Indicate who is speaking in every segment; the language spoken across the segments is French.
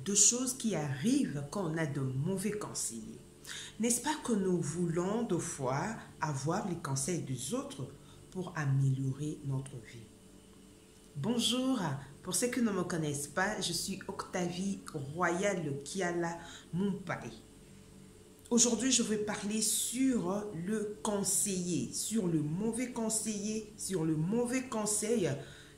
Speaker 1: de choses qui arrivent quand on a de mauvais conseillers. N'est-ce pas que nous voulons des fois avoir les conseils des autres pour améliorer notre vie? Bonjour, pour ceux qui ne me connaissent pas, je suis Octavie Royal Kiala Mumpai. Aujourd'hui, je vais parler sur le conseiller, sur le mauvais conseiller, sur le mauvais conseil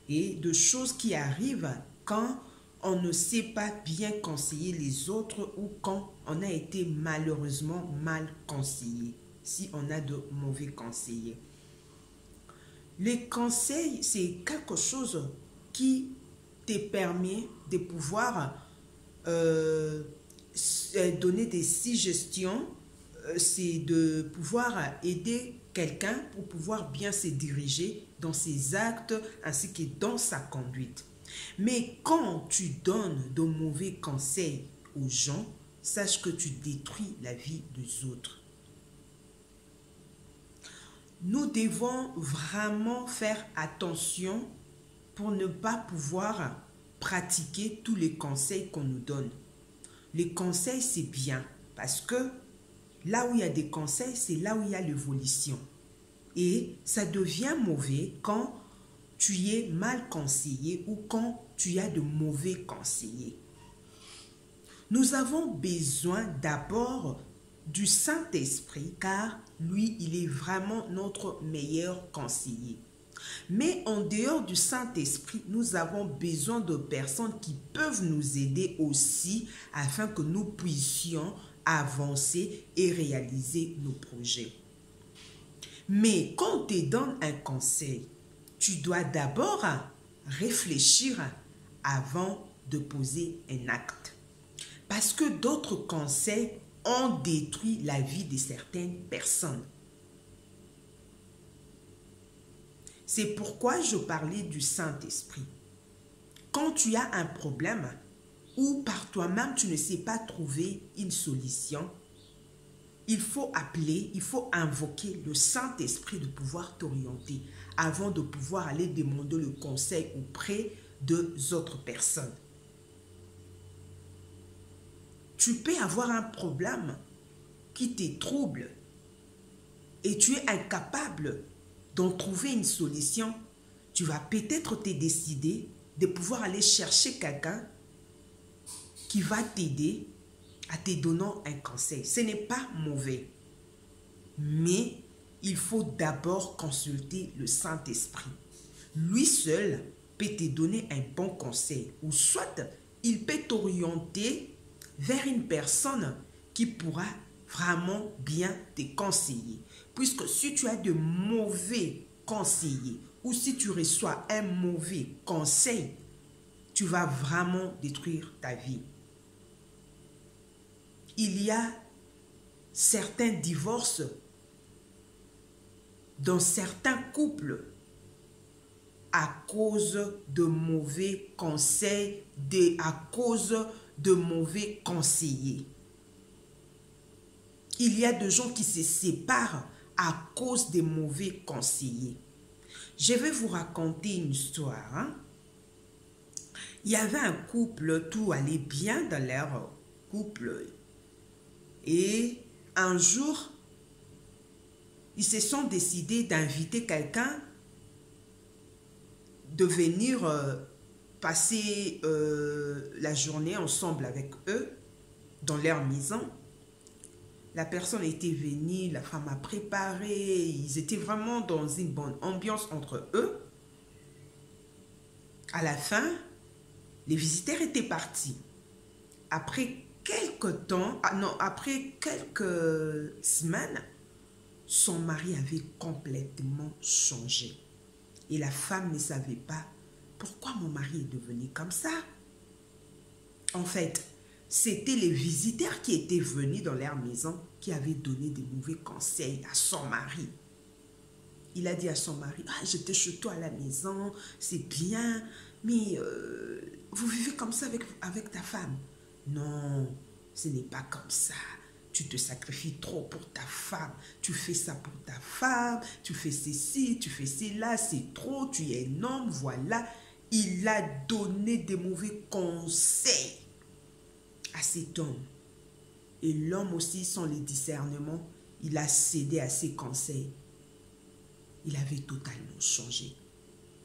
Speaker 1: et de choses qui arrivent quand on ne sait pas bien conseiller les autres ou quand on a été malheureusement mal conseillé, si on a de mauvais conseillers. Les conseils, c'est quelque chose qui te permet de pouvoir donner des suggestions, c'est de pouvoir aider quelqu'un pour pouvoir bien se diriger dans ses actes ainsi que dans sa conduite. Mais quand tu donnes de mauvais conseils aux gens, sache que tu détruis la vie des autres. Nous devons vraiment faire attention pour ne pas pouvoir pratiquer tous les conseils qu'on nous donne. Les conseils, c'est bien parce que là où il y a des conseils, c'est là où il y a l'évolution. Et ça devient mauvais quand tu es mal conseillé ou quand tu as de mauvais conseillers. Nous avons besoin d'abord du Saint-Esprit car lui, il est vraiment notre meilleur conseiller. Mais en dehors du Saint-Esprit, nous avons besoin de personnes qui peuvent nous aider aussi afin que nous puissions avancer et réaliser nos projets. Mais quand on te donne un conseil, tu dois d'abord réfléchir avant de poser un acte. Parce que d'autres conseils ont détruit la vie de certaines personnes. C'est pourquoi je parlais du Saint-Esprit. Quand tu as un problème ou par toi-même tu ne sais pas trouver une solution, il faut appeler, il faut invoquer le Saint-Esprit de pouvoir t'orienter avant de pouvoir aller demander le conseil auprès d'autres personnes. Tu peux avoir un problème qui te trouble et tu es incapable d'en trouver une solution. Tu vas peut-être te décider de pouvoir aller chercher quelqu'un qui va t'aider à te donner un conseil. Ce n'est pas mauvais, mais il faut d'abord consulter le Saint-Esprit. Lui seul peut te donner un bon conseil ou soit il peut t'orienter vers une personne qui pourra vraiment bien te conseiller. Puisque si tu as de mauvais conseillers ou si tu reçois un mauvais conseil, tu vas vraiment détruire ta vie. Il y a certains divorces dans certains couples à cause de mauvais conseils, à cause de mauvais conseillers. Il y a des gens qui se séparent à cause des mauvais conseillers. Je vais vous raconter une histoire. Il y avait un couple, tout allait bien dans leur couple. Et un jour, ils se sont décidés d'inviter quelqu'un de venir passer la journée ensemble avec eux dans leur maison. La personne était venue, la femme a préparé, ils étaient vraiment dans une bonne ambiance entre eux. À la fin, les visiteurs étaient partis. Après quelques temps, après quelques semaines, son mari avait complètement changé. Et la femme ne savait pas pourquoi mon mari est devenu comme ça. En fait, c'était les visiteurs qui étaient venus dans leur maison qui avaient donné de mauvais conseils à son mari. Il a dit à son mari, « Ah, j'étais chez toi à la maison, c'est bien, mais vous vivez comme ça avec ta femme. » Non, ce n'est pas comme ça. Tu te sacrifies trop pour ta femme. Tu fais ça pour ta femme. Tu fais ceci, tu fais cela. C'est trop. Tu es un homme. Voilà. Il a donné des mauvais conseils. à cet homme. Et l'homme aussi, sans le discernement, il a cédé à ses conseils. Il avait totalement changé.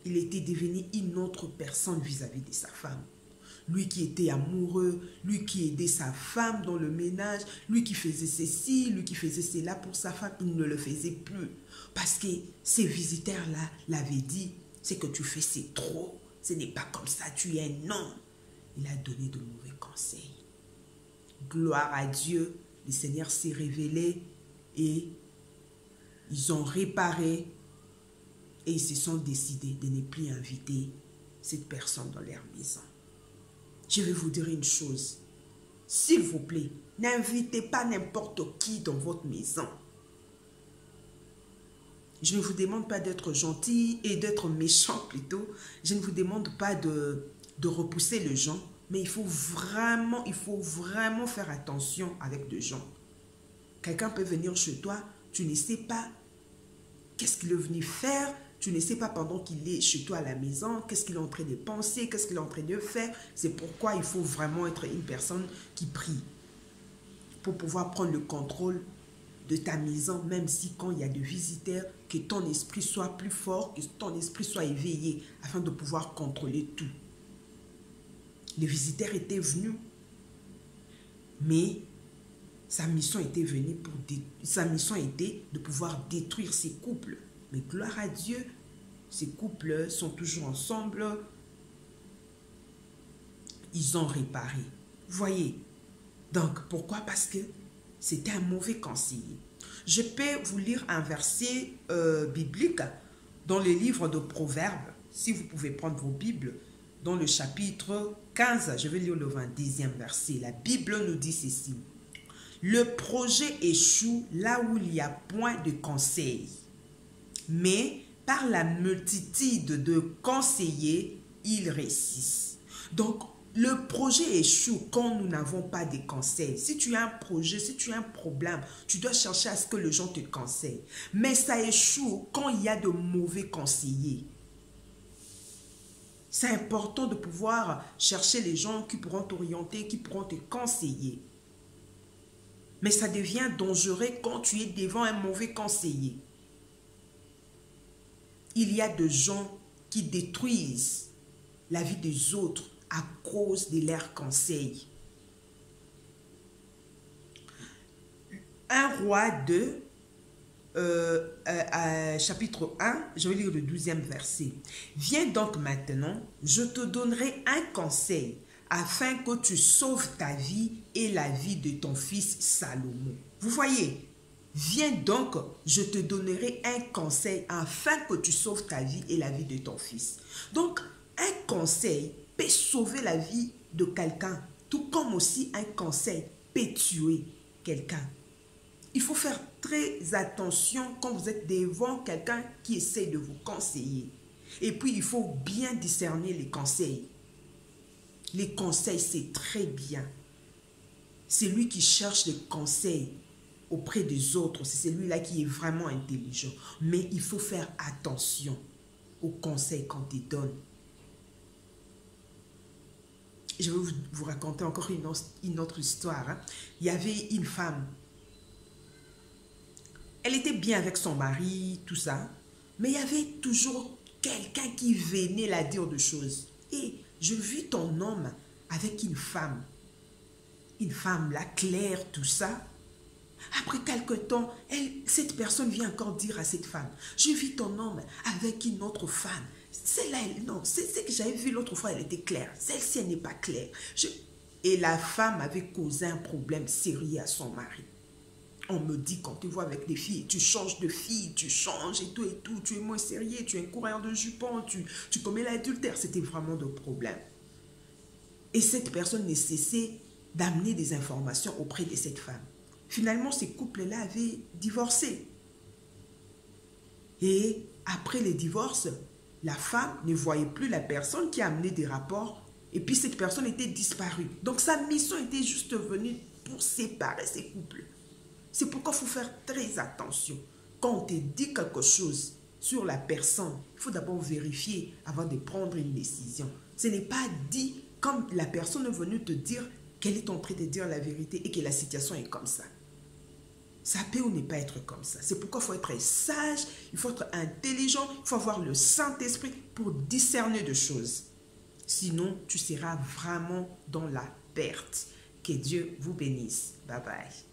Speaker 1: Il était devenu une autre personne vis-à-vis de sa femme. Lui qui était amoureux, lui qui aidait sa femme dans le ménage, lui qui faisait ceci, lui qui faisait cela pour sa femme, il ne le faisait plus. Parce que ces visiteurs-là l'avaient dit, c'est que tu fais, c'est trop. Ce n'est pas comme ça, tu es un homme. Il a donné de mauvais conseils. Gloire à Dieu, le Seigneur s'est révélé et ils ont réparé et ils se sont décidés de ne plus inviter cette personne dans leur maison. Je vais vous dire une chose. S'il vous plaît, n'invitez pas n'importe qui dans votre maison. Je ne vous demande pas d'être gentil et d'être méchant plutôt. Je ne vous demande pas de repousser les gens. Mais il faut vraiment faire attention avec des gens. Quelqu'un peut venir chez toi, tu ne sais pas qu'est-ce qu'il est venu faire, tu ne sais pas pendant qu'il est chez toi à la maison, qu'est-ce qu'il est en train de penser, qu'est-ce qu'il est en train de faire. C'est pourquoi il faut vraiment être une personne qui prie pour pouvoir prendre le contrôle de ta maison, même si quand il y a des visiteurs, que ton esprit soit plus fort, que ton esprit soit éveillé afin de pouvoir contrôler tout. Les visiteurs étaient venus, mais sa mission était de pouvoir détruire ces couples. Mais gloire à Dieu, ces couples sont toujours ensemble. Ils ont réparé. Voyez. Donc, pourquoi? Parce que c'était un mauvais conseiller. Je peux vous lire un verset biblique dans le livre de Proverbes. Si vous pouvez prendre vos Bibles, dans le chapitre 15, je vais lire le 22e verset. La Bible nous dit ceci. Le projet échoue là où il n'y a point de conseil. Mais par la multitude de conseillers, il réussit. Donc, le projet échoue quand nous n'avons pas de conseils. Si tu as un projet, si tu as un problème, tu dois chercher à ce que les gens te conseillent. Mais ça échoue quand il y a de mauvais conseillers. C'est important de pouvoir chercher les gens qui pourront t'orienter, qui pourront te conseiller. Mais ça devient dangereux quand tu es devant un mauvais conseiller. Il y a des gens qui détruisent la vie des autres à cause de leurs conseils. 1 Roi 2, chapitre 1, je vais lire le 12e verset. Viens donc maintenant, je te donnerai un conseil afin que tu sauves ta vie et la vie de ton fils Salomon. Vous voyez, viens donc, je te donnerai un conseil afin que tu sauves ta vie et la vie de ton fils. Donc, un conseil peut sauver la vie de quelqu'un, tout comme aussi un conseil peut tuer quelqu'un. Il faut faire très attention quand vous êtes devant quelqu'un qui essaie de vous conseiller. Et puis, il faut bien discerner les conseils. Les conseils, c'est très bien. C'est lui qui cherche les conseils auprès des autres. C'est celui-là qui est vraiment intelligent. Mais il faut faire attention aux conseils qu'on te donne. Je vais vous raconter encore une autre histoire. Hein. Il y avait une femme. Elle était bien avec son mari, tout ça. Mais il y avait toujours quelqu'un qui venait la dire des choses. Et je vis ton homme avec une femme. Une femme là, claire, tout ça. Après quelque temps, cette personne vient encore dire à cette femme, je vis ton homme avec une autre femme. Celle-là, non, c'est que j'avais vu l'autre fois, elle était claire. Celle-ci, elle n'est pas claire. Et la femme avait causé un problème sérieux à son mari. On me dit, quand tu vois avec des filles, tu changes de fille, tu changes et tout, tu es moins sérieux, tu es un coureur de jupons, tu commets l'adultère. C'était vraiment de problème. Et cette personne ne cessait d'amener des informations auprès de cette femme. Finalement, ces couples-là avaient divorcé. Et après le divorce, la femme ne voyait plus la personne qui a amené des rapports. Et puis cette personne était disparue. Donc sa mission était juste venue pour séparer ces couples. C'est pourquoi il faut faire très attention. Quand on te dit quelque chose sur la personne, il faut d'abord vérifier avant de prendre une décision. Ce n'est pas dit comme la personne est venue te dire qu'elle est en train de dire la vérité et que la situation est comme ça. Ça peut ou ne pas être comme ça. C'est pourquoi il faut être sage, il faut être intelligent, il faut avoir le Saint-Esprit pour discerner de choses. Sinon, tu seras vraiment dans la perte. Que Dieu vous bénisse. Bye bye.